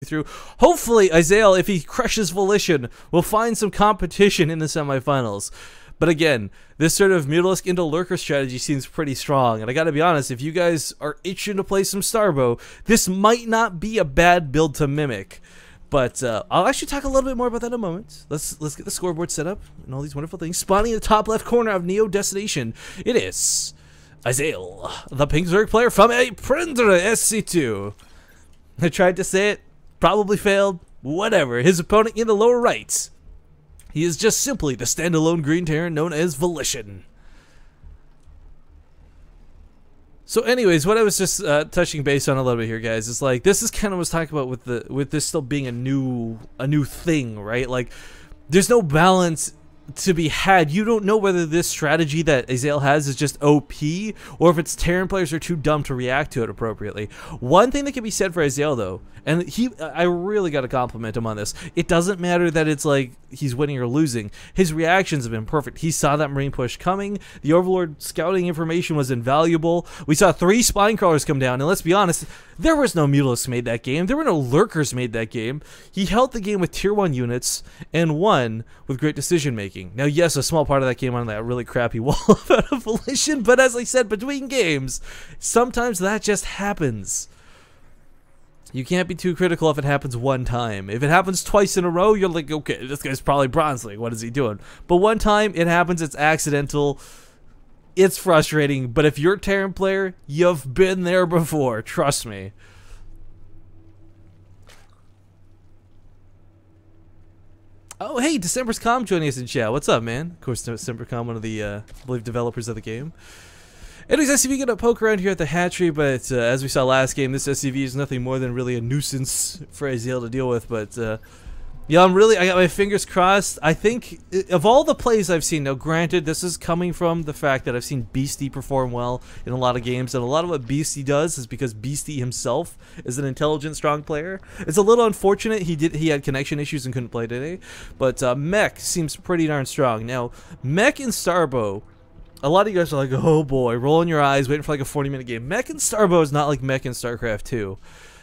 through. Hopefully, ieZael, if he crushes Volition, will find some competition in the semifinals. But again, this sort of Mutalisk into Lurker strategy seems pretty strong. And I gotta be honest, if you guys are itching to play some Starbow, this might not be a bad build to mimic. But I'll actually talk a little bit more about that in a moment. Let's get the scoreboard set up and all these wonderful things. Spawning in the top left corner of Neo Destination, it is ieZael, the Pink Zerg player from a Printer SC2. I tried to say it, probably failed, whatever. His opponent in the lower right, he is just simply the standalone green Terran known as Volition. So anyways, what I was just touching base on a little bit here, guys, is like, this is kind of what I was talking about with this still being a new thing, right? Like, there's no balance to be had. You don't know whether this strategy that ieZael has is just OP, or if its Terran players are too dumb to react to it appropriately. One thing that can be said for ieZael, though, and I really got to compliment him on this, it doesn't matter that it's like he's winning or losing. His reactions have been perfect. He saw that Marine push coming. The Overlord scouting information was invaluable. We saw 3 Spine Crawlers come down, and let's be honest, there was no Mutalisks made that game. There were no Lurkers made that game. He held the game with tier 1 units and won with great decision making. Now, yes, a small part of that came on that really crappy wall out of Volition, but as I said, between games, sometimes that just happens. You can't be too critical if it happens one time. If it happens twice in a row, you're like, okay, this guy's probably Bronze League. What is he doing? But one time, it happens, it's accidental. It's frustrating, but if you're a Terran player, you've been there before. Trust me. Oh, hey, December's Com joining us in chat. What's up, man? Of course, December Com, one of the, I believe, developers of the game. Anyways, SCV gonna poke around here at the hatchery, but as we saw last game, this SCV is nothing more than really a nuisance for ieZael to deal with. But yeah, I got my fingers crossed. I think of all the plays I've seen, now granted, this is coming from the fact that I've seen Beastie perform well in a lot of games, and a lot of what Beastie does is because Beastie himself is an intelligent, strong player. It's a little unfortunate he had connection issues and couldn't play today, but Mech seems pretty darn strong. Now, Mech and Starbow, a lot of you guys are like, oh boy, rolling your eyes, waiting for like a 40-minute game. Mech and Starbow is not like Mech and StarCraft 2.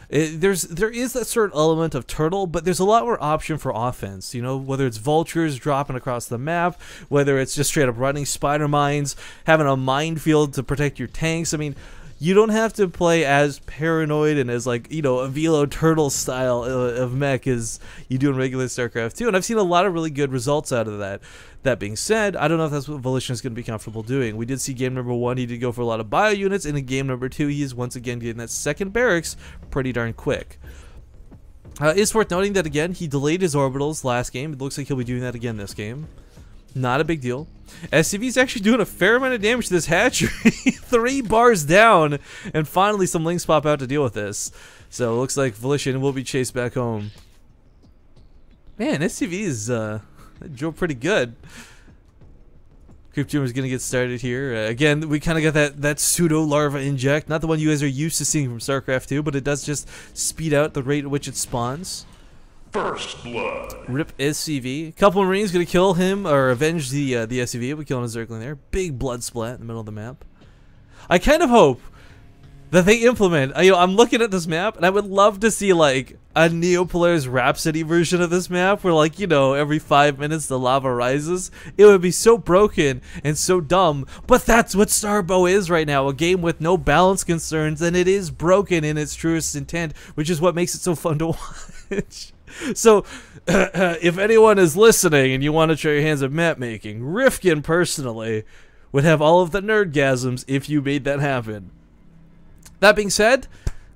There is that certain element of turtle, but there's a lot more option for offense. You know, whether it's vultures dropping across the map, whether it's just straight up running spider mines, having a minefield to protect your tanks. I mean, you don't have to play as paranoid and as, like, you know, a Velo turtle style of mech as you do in regular StarCraft 2, and I've seen a lot of really good results out of that. That being said, I don't know if that's what Volition is going to be comfortable doing. We did see game number 1, he did go for a lot of bio units, and in game number 2, he is once again getting that second barracks pretty darn quick. It's worth noting that, again, he delayed his orbitals last game. It looks like he'll be doing that again this game. Not a big deal. SCV's actually doing a fair amount of damage to this hatchery. 3 bars down, and finally some links pop out to deal with this. So it looks like Volition will be chased back home. Man, SCV is drove pretty good. Creep Tumor's gonna get started here. Again, we kind of got that pseudo larva inject, not the one you guys are used to seeing from StarCraft 2, but it does just speed out the rate at which it spawns. First blood. Rip SCV. A couple Marines gonna kill him or avenge the SCV. We're killing a Zergling there. Big blood splat in the middle of the map. I kind of hope that they implement. You know, I'm looking at this map and I would love to see like a Neopolaris Rhapsody version of this map where, like, you know, every 5 minutes the lava rises. It would be so broken and so dumb, but that's what Starbow is right now, a game with no balance concerns, and it is broken in its truest intent, which is what makes it so fun to watch. So, if anyone is listening and you want to try your hands at map making, Rifkin personally would have all of the nerdgasms if you made that happen. That being said,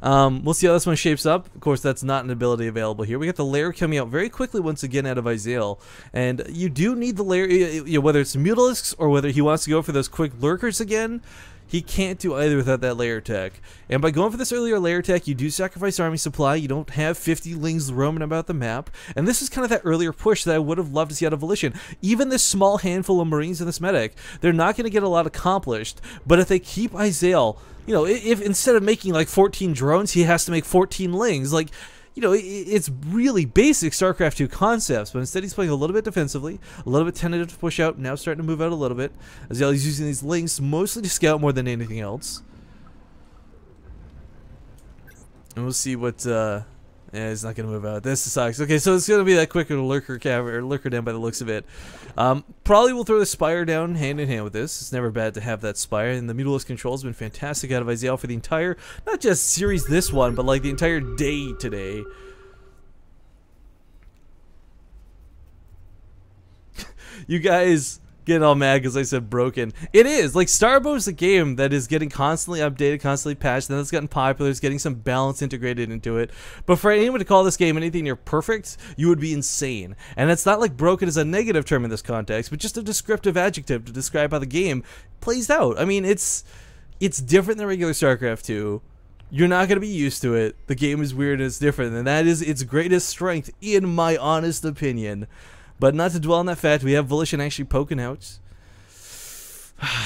we'll see how this one shapes up. Of course, that's not an ability available here. We got the lair coming out very quickly once again out of ieZael, and you do need the lair, you know, whether it's Mutalisks or whether he wants to go for those quick lurkers again. He can't do either without that layer tech. And by going for this earlier layer tech, you do sacrifice army supply. You don't have 50 lings roaming about the map. And this is kind of that earlier push that I would have loved to see out of Volition. Even this small handful of Marines in this medic, they're not going to get a lot accomplished. But if they keep ieZael, you know, if instead of making like 14 drones, he has to make 14 lings, like, you know, it's really basic StarCraft 2 concepts, but instead he's playing a little bit defensively, a little bit tentative to push out, now starting to move out a little bit. ieZael is using these links mostly to scout more than anything else. And we'll see what Yeah, he's not gonna move out. This sucks. Okay, so it's gonna be that quicker lurker down by the looks of it. Probably will throw the Spire down hand in hand with this. It's never bad to have that Spire, and the Mutalisk control has been fantastic out of ieZael for the entire, not just series this one, but like the entire day today. You guys getting all mad because I said broken. It is. Like, STARBOW's a game that is getting constantly updated, constantly patched, and then it's gotten popular. It's getting some balance integrated into it. But for anyone to call this game anything near perfect, you would be insane. And it's not like broken is a negative term in this context, but just a descriptive adjective to describe how the game plays out. I mean, it's different than regular StarCraft 2. You're not going to be used to it. The game is weird and it's different, and that is its greatest strength, in my honest opinion. But not to dwell on that fact, we have Volition actually poking out.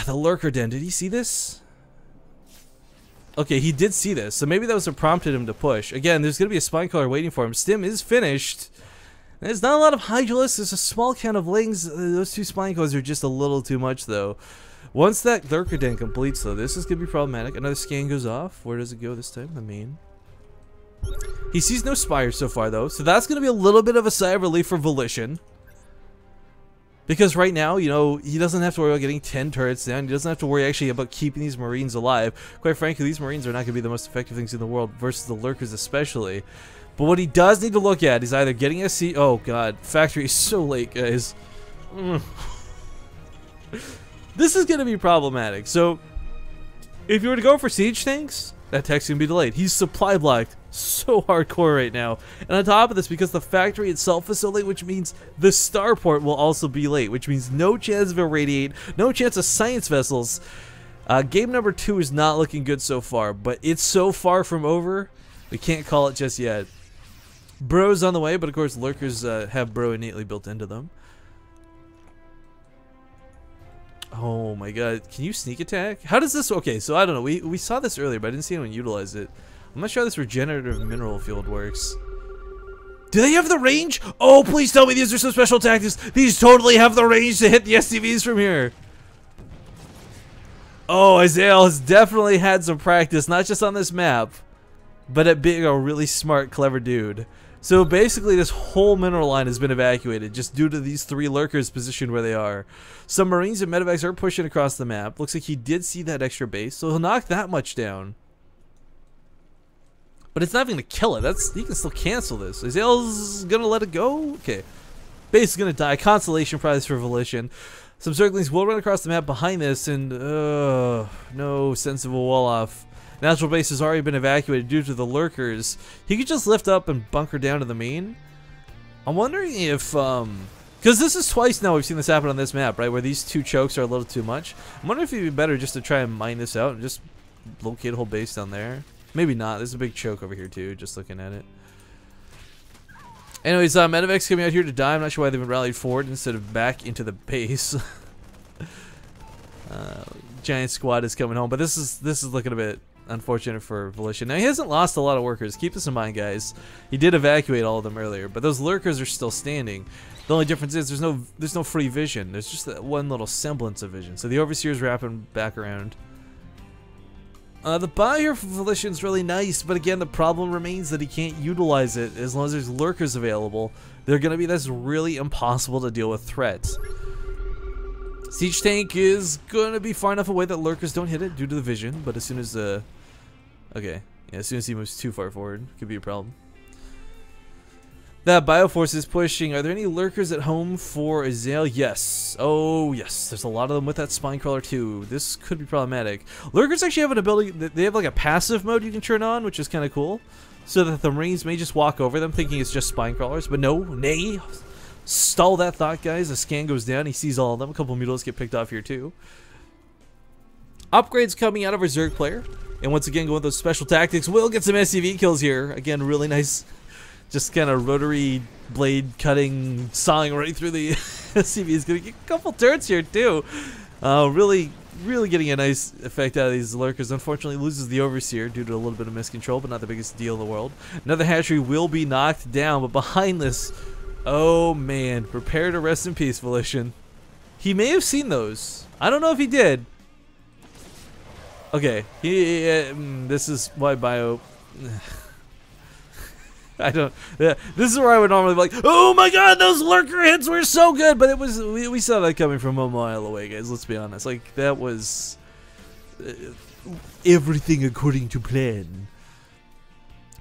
The Lurker Den, did he see this? Okay, he did see this, so maybe that was what prompted him to push. Again, there's going to be a Spinecrawler waiting for him. Stim is finished. There's not a lot of Hydralisks, there's a small count of Lings. Those two Spinecrawlers are just a little too much, though. Once that Lurker Den completes, though, this is going to be problematic. Another scan goes off. Where does it go this time? The main. He sees no Spires so far, though, so that's going to be a little bit of a sigh of relief for Volition. Because right now, you know, he doesn't have to worry about getting 10 turrets down. He doesn't have to worry actually about keeping these Marines alive. Quite frankly, these Marines are not going to be the most effective things in the world versus the Lurkers especially. But what he does need to look at is either getting a C... Oh, God. Factory is so late, guys. This is going to be problematic. So, if you were to go for siege tanks, that tech's going to be delayed. He's supply blocked so hardcore right now. And on top of this, because the factory itself is so late, which means the starport will also be late, which means no chance of irradiate, no chance of science vessels. Game number 2 is not looking good so far, but it's so far from over, we can't call it just yet. Bro's on the way, but of course Lurkers have Bro innately built into them. Oh my god, can you sneak attack? How does this... Okay, so I don't know, we saw this earlier, but I didn't see anyone utilize it. I'm not sure how this regenerative mineral field works. Do they have the range? Oh, please tell me these are some special tactics. These totally have the range to hit the SCVs from here. Oh, ieZael has definitely had some practice, not just on this map, but at being a really smart, clever dude. So basically this whole mineral line has been evacuated just due to these 3 Lurkers positioned where they are. Some Marines and medevacs are pushing across the map. Looks like he did see that extra base, so he'll knock that much down. But it's not even going to kill it. He can still cancel this. ieZael's going to let it go? Okay. Base is going to die. Consolation prize for Volition. Some Zerglings will run across the map behind this, and no sense of a wall-off. Natural base has already been evacuated due to the Lurkers. He could just lift up and bunker down to the main. I'm wondering if, because this is twice now we've seen this happen on this map, right? Where these 2 chokes are a little too much. I'm wondering if it'd be better just to try and mine this out and just locate a whole base down there. Maybe not. There's a big choke over here too, just looking at it. Anyways, medevacs coming out here to die. I'm not sure why they've been rallied forward instead of back into the base. Giant squad is coming home, but this is looking a bit unfortunate for Volition. Now, he hasn't lost a lot of workers. Keep this in mind, guys. He did evacuate all of them earlier, but those Lurkers are still standing. The only difference is there's no free vision. There's just that one little semblance of vision. So the Overseer's wrapping back around. The buy here for Volition is really nice, but again, the problem remains that he can't utilize it as long as there's Lurkers available. They're going to be this really impossible to deal with threat. Siege tank is going to be far enough away that Lurkers don't hit it due to the vision, but as soon as okay, yeah, as soon as he moves too far forward, could be a problem. That Bioforce is pushing. Are there any Lurkers at home for ieZael? Yes. Oh, yes. There's a lot of them with that Spinecrawler too. This could be problematic. Lurkers actually have an ability. They have like a passive mode you can turn on, which is kind of cool. So that the Marines may just walk over them thinking it's just Spinecrawlers. But no, nay. Stall that thought, guys. The scan goes down. He sees all of them. A couple of Mutalisks get picked off here too. Upgrades coming out of our Zerg player. And once again, going with those special tactics. We'll get some SCV kills here. Again, really nice. Just kind of rotary blade cutting, sawing right through the SCV. Is going to get a couple turrets here too. Really getting a nice effect out of these Lurkers. Unfortunately, loses the Overseer due to a little bit of miscontrol, but not the biggest deal in the world. Another hatchery will be knocked down, but behind this, oh man, prepare to rest in peace, Volition. He may have seen those. I don't know if he did. Okay, this is why Bio... I don't. Yeah, this is where I would normally be like, "Oh my God, those lurker hits were so good!" But it was we saw that coming from a mile away, guys. Let's be honest. Like that was everything according to plan.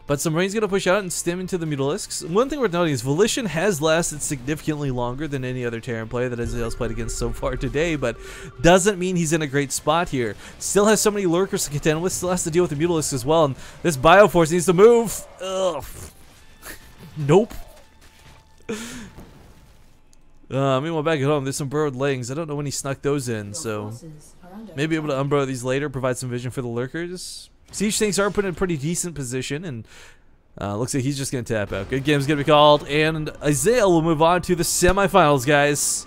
But Submarine's going to push out and stem into the Mutalisks. One thing worth noting is Volition has lasted significantly longer than any other Terran player that ieZael's played against so far today, but doesn't mean he's in a great spot here. Still has so many lurkers to contend with, still has to deal with the Mutalisks as well, and this Bioforce needs to move. Ugh. Nope. Meanwhile, back at home, there's some burrowed leggings. I don't know when he snuck those in, so maybe able to unburrow these later, provide some vision for the lurkers. Siege tanks are put in a pretty decent position, and looks like he's just going to tap out. Good game's going to be called, and ieZael will move on to the semifinals, guys.